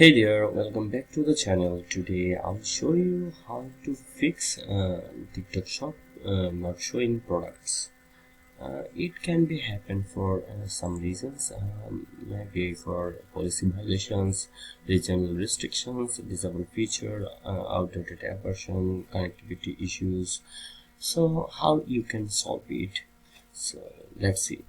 Hey there, welcome back to the channel. Today I'll show you how to fix TikTok shop not showing products. It can be happen for some reasons, maybe for policy violations, regional restrictions, disabled feature, outdated app version, connectivity issues. So how you can solve it? So let's see.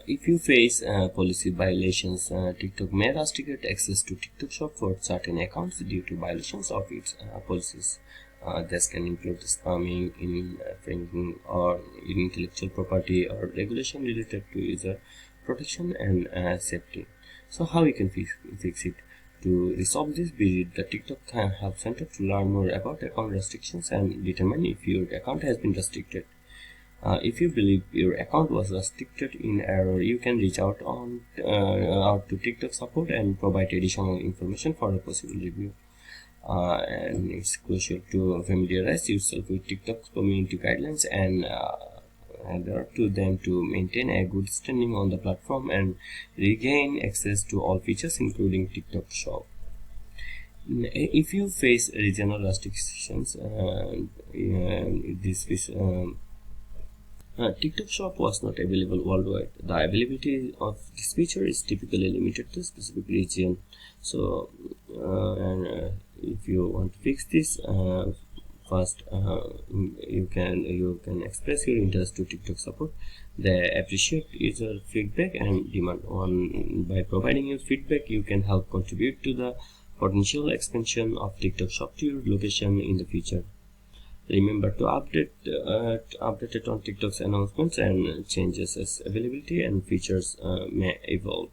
If you face policy violations, TikTok may restrict access to TikTok Shop for certain accounts due to violations of its policies. This can include spamming, infringing, or intellectual property, or regulation related to user protection and safety. So, how you can fix it? To resolve this, visit the TikTok Help Center to learn more about account restrictions and determine if your account has been restricted. If you believe your account was restricted in error, you can reach out to TikTok support and provide additional information for a possible review. And it's crucial to familiarize yourself with TikTok's community guidelines and adhere to them to maintain a good standing on the platform and regain access to all features, including TikTok Shop. If you face regional restrictions, this is TikTok Shop was not available worldwide. The availability of this feature is typically limited to a specific region. So, if you want to fix this, first you can express your interest to TikTok support. They appreciate user feedback and demand one. By providing your feedback, you can help contribute to the potential expansion of TikTok Shop to your location in the future. Remember to update it on TikTok's announcements and changes as availability and features may evolve.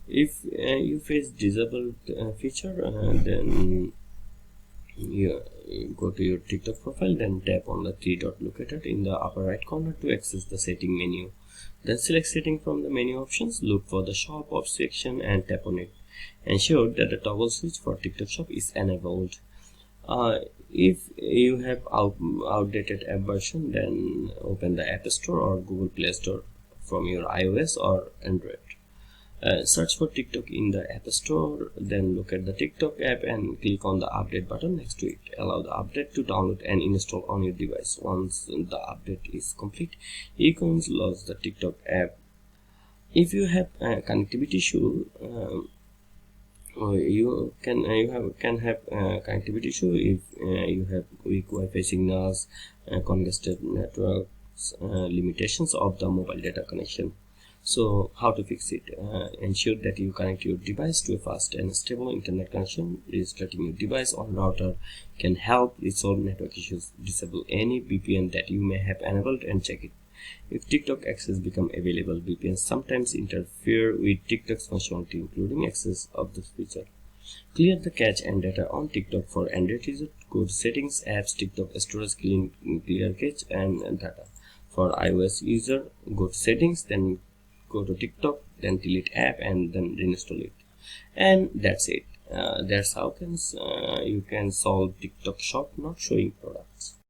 If you face disabled feature, then you go to your TikTok profile, then tap on the three dot located in the upper right corner to access the setting menu. Then select setting from the menu options, look for the shop section and tap on it. Ensure that the toggle switch for TikTok Shop is enabled. If you have outdated app version, then open the App Store or Google Play Store from your iOS or Android. Search for TikTok in the App Store, then look at the TikTok app and click on the update button next to it. Allow the update to download and install on your device. Once the update is complete, you can launch the TikTok app. If you have a connectivity issue, you can have connectivity issue if you have weak Wi-Fi signals, congested networks, limitations of the mobile data connection. So how to fix it? Ensure that you connect your device to a fast and stable internet connection. Restarting your device on router can help resolve network issues. Disable any VPN that you may have enabled and check it. If TikTok access become available, VPNs sometimes interfere with TikTok's functionality, including access of this feature. Clear the cache and data on TikTok for Android user. Go to Settings, Apps, TikTok Storage, Clear Cache and data. For iOS user, go to Settings, then go to TikTok, then delete app and then reinstall it. And that's it. That's how you can solve TikTok Shop not showing products.